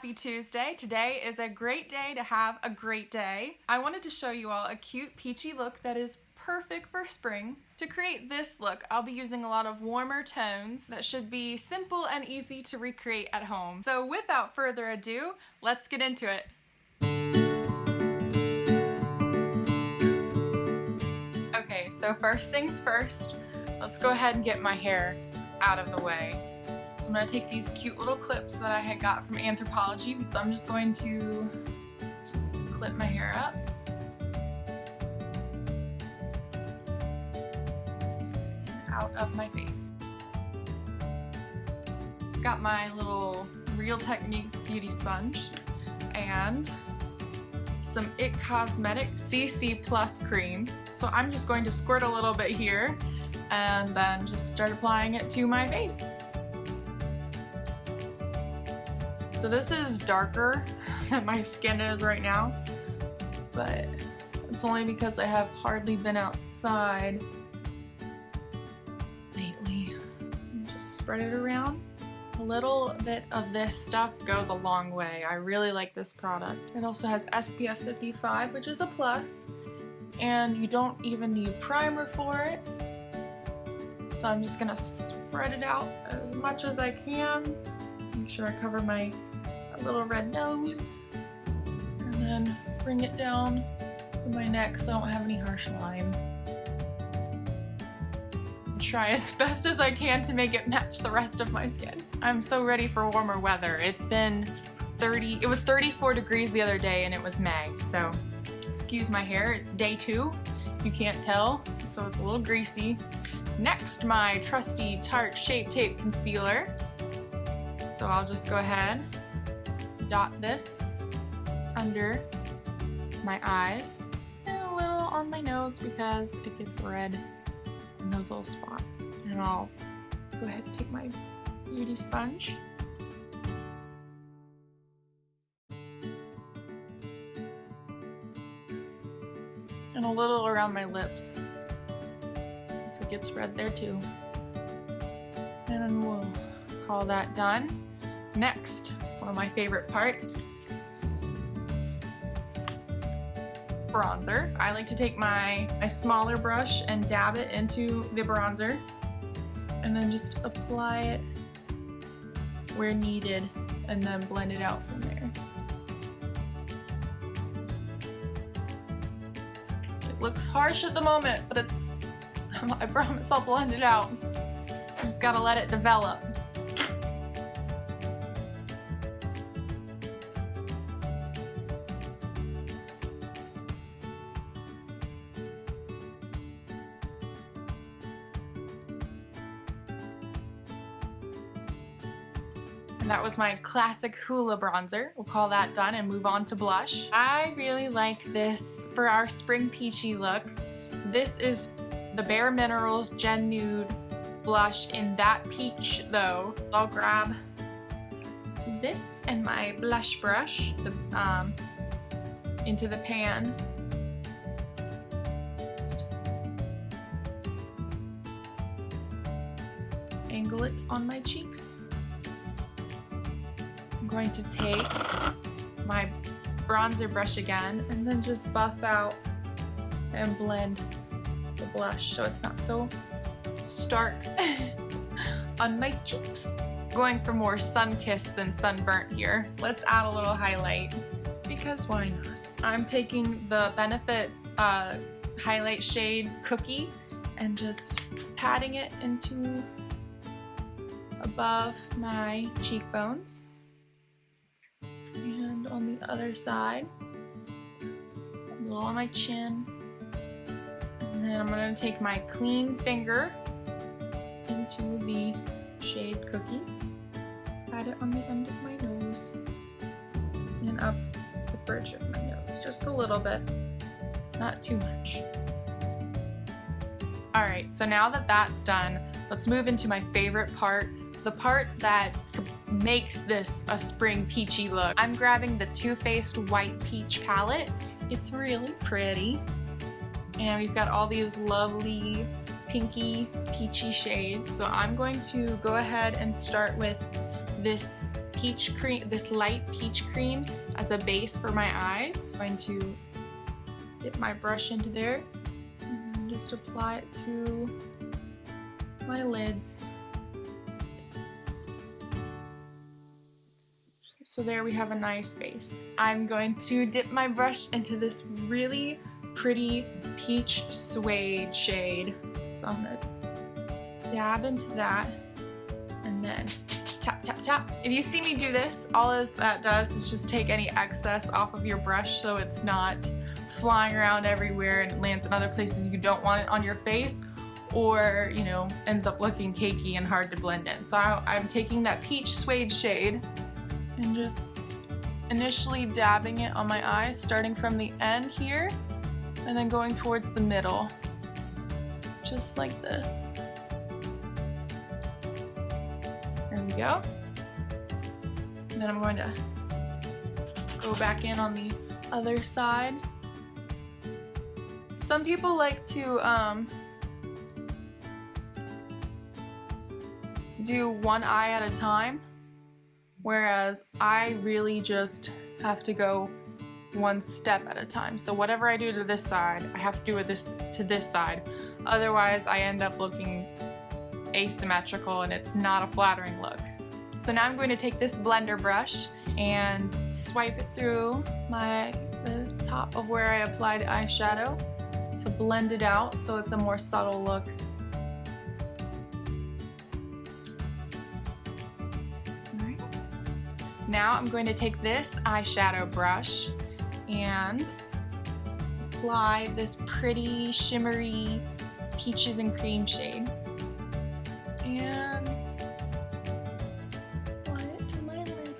Happy Tuesday. Today is a great day to have a great day. I wanted to show you all a cute peachy look that is perfect for spring. To create this look, I'll be using a lot of warmer tones that should be simple and easy to recreate at home. So without further ado, let's get into it. Okay, so first things first, let's go ahead and get my hair out of the way. So I'm going to take these cute little clips that I had got from Anthropologie, so I'm just going to clip my hair up. Out of my face. Got my little Real Techniques beauty sponge and some IT Cosmetic CC Plus cream. So I'm just going to squirt a little bit here and then just start applying it to my face. So this is darker than my skin is right now, but it's only because I have hardly been outside lately. Just spread it around. A little bit of this stuff goes a long way. I really like this product. It also has SPF 55, which is a plus, and you don't even need primer for it. So I'm just gonna spread it out as much as I can. Make sure I cover my little red nose, and then bring it down to my neck so I don't have any harsh lines. Try as best as I can to make it match the rest of my skin. I'm so ready for warmer weather. It's been 30, it was 34 degrees the other day and it was May, so excuse my hair, it's day 2. You can't tell, so it's a little greasy. Next, my trusty Tarte Shape Tape Concealer. So I'll just go ahead, dot this under my eyes and a little on my nose because it gets red in those little spots. And I'll go ahead and take my beauty sponge and a little around my lips so it gets red there too. And then we'll call that done. Next, one of my favorite parts, bronzer. I like to take my smaller brush and dab it into the bronzer and then just apply it where needed and then blend it out from there. It looks harsh at the moment, but I promise I'll blend it out. Just gotta let it develop. And that was my classic Hoola bronzer. We'll call that done and move on to blush. I really like this for our spring peachy look. This is the Bare Minerals Gen Nude blush in that peach though. I'll grab this and my blush brush into the pan. Just angle it on my cheeks. I'm going to take my bronzer brush again and then just buff out and blend the blush so it's not so stark on my cheeks. Going for more sun-kissed than sunburnt here. Let's add a little highlight because why not? I'm taking the Benefit highlight shade Cookie and just patting it into above my cheekbones. And on the other side, a little on my chin. And then I'm going to take my clean finger into the shade Cookie, pat it on the end of my nose, and up the bridge of my nose, just a little bit, not too much. Alright, so now that that's done, let's move into my favorite part, the part that makes this a spring peachy look. I'm grabbing the Too Faced White Peach palette. It's really pretty. And we've got all these lovely pinky peachy shades. So I'm going to go ahead and start with this peach cream, this light peach cream as a base for my eyes. I'm going to dip my brush into there and then just apply it to my lids. So there we have a nice base. I'm going to dip my brush into this really pretty peach suede shade. So I'm gonna dab into that and then tap, tap, tap. If you see me do this, all that does is just take any excess off of your brush so it's not flying around everywhere and lands in other places you don't want it on your face, or, you know, ends up looking cakey and hard to blend in. So I'm taking that peach suede shade and just initially dabbing it on my eyes, starting from the end here and then going towards the middle, just like this. There we go. And then I'm going to go back in on the other side. Some people like to do one eye at a time, whereas I really just have to go one step at a time. So whatever I do to this side, I have to do it to this side. Otherwise, I end up looking asymmetrical and it's not a flattering look. So now I'm going to take this blender brush and swipe it through the top of where I applied eyeshadow to blend it out so it's a more subtle look. Alright. Now I'm going to take this eyeshadow brush and apply this pretty shimmery peaches and cream shade. And apply it to my lid.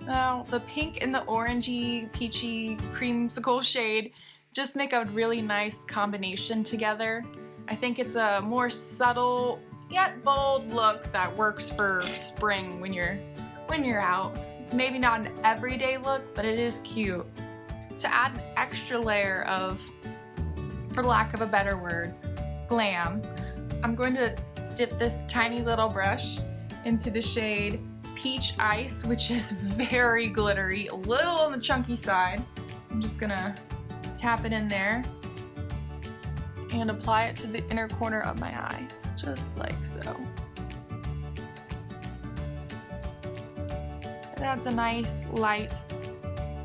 Now, the pink and the orangey, peachy, creamsicle shade just make a really nice combination together. I think it's a more subtle yet bold look that works for spring when you're out. Maybe not an everyday look, but it is cute. To add an extra layer of, for lack of a better word, glam, I'm going to dip this tiny little brush into the shade Peach Ice, which is very glittery, a little on the chunky side. I'm just gonna tap it in there and apply it to the inner corner of my eye, just like so. It adds a nice light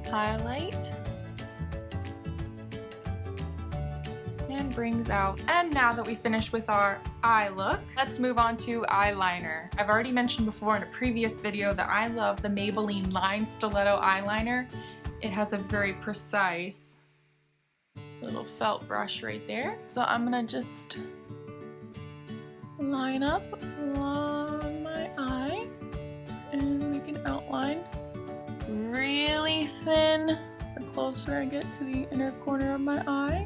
highlight and brings out. And now that we finished with our eye look, let's move on to eyeliner. I've already mentioned before in a previous video that I love the Maybelline Line Stilletto eyeliner. It has a very precise little felt brush right there. So I'm gonna just line up along my eye and make an outline really thin the closer I get to the inner corner of my eye,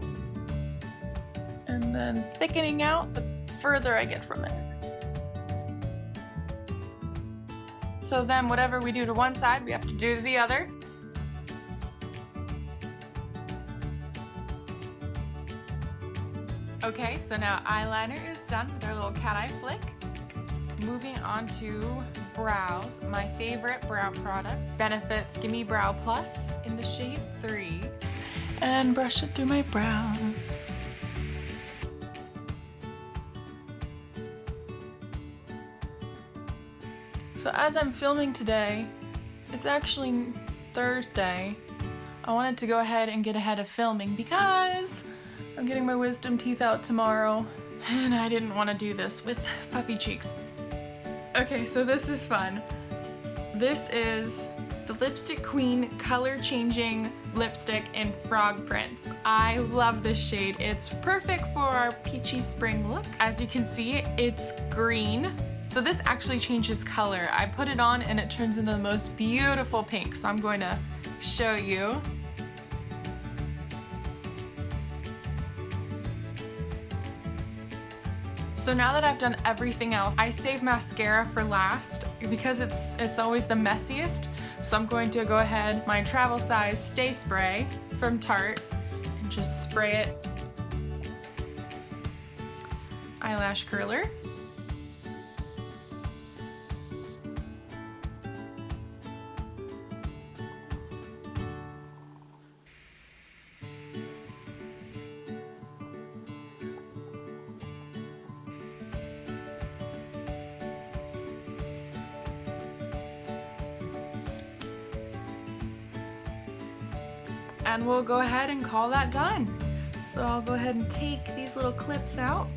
and then thickening out the further I get from it. So then whatever we do to one side, we have to do to the other. Okay, so now eyeliner is done with our little cat eye flick. Moving on to brows, my favorite brow product, Benefit's Gimme Brow Plus in the shade 3. And brush it through my brows. So as I'm filming today, it's actually Thursday. I wanted to go ahead and get ahead of filming because I'm getting my wisdom teeth out tomorrow, and I didn't want to do this with puffy cheeks. Okay, so this is fun. This is the Lipstick Queen Color Changing Lipstick in Frog Prints. I love this shade. It's perfect for our peachy spring look. As you can see, it's green. So this actually changes color. I put it on and it turns into the most beautiful pink. So I'm going to show you. So now that I've done everything else, I save mascara for last because it's always the messiest. So I'm going to go ahead, my travel size Stay Spray from Tarte, and just spray it. Eyelash curler. And we'll go ahead and call that done. So I'll go ahead and take these little clips out.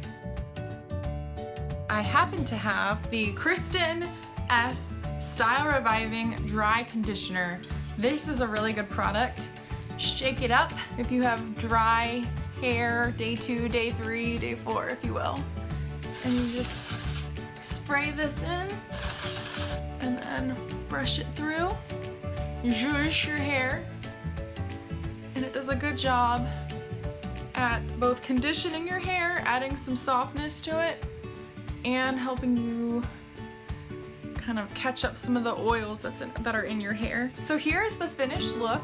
I happen to have the Kristen S Style Reviving Dry Conditioner. This is a really good product. Shake it up if you have dry hair, day 2, day 3, day 4, if you will. And you just spray this in and then brush it through. Zhuzh your hair. And it does a good job at both conditioning your hair, adding some softness to it, and helping you kind of catch up some of the oils that are in your hair. So here's the finished look.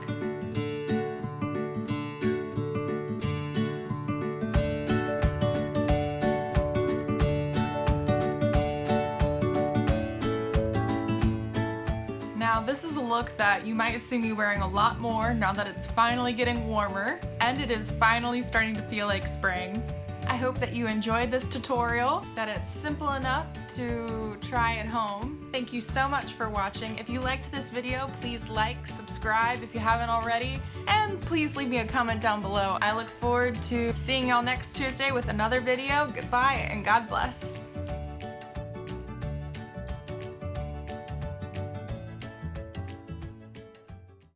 Now this is a look that you might see me wearing a lot more now that it's finally getting warmer and it is finally starting to feel like spring. I hope that you enjoyed this tutorial, that it's simple enough to try at home. Thank you so much for watching. If you liked this video, please like, subscribe if you haven't already, and please leave me a comment down below. I look forward to seeing y'all next Tuesday with another video. Goodbye and God bless.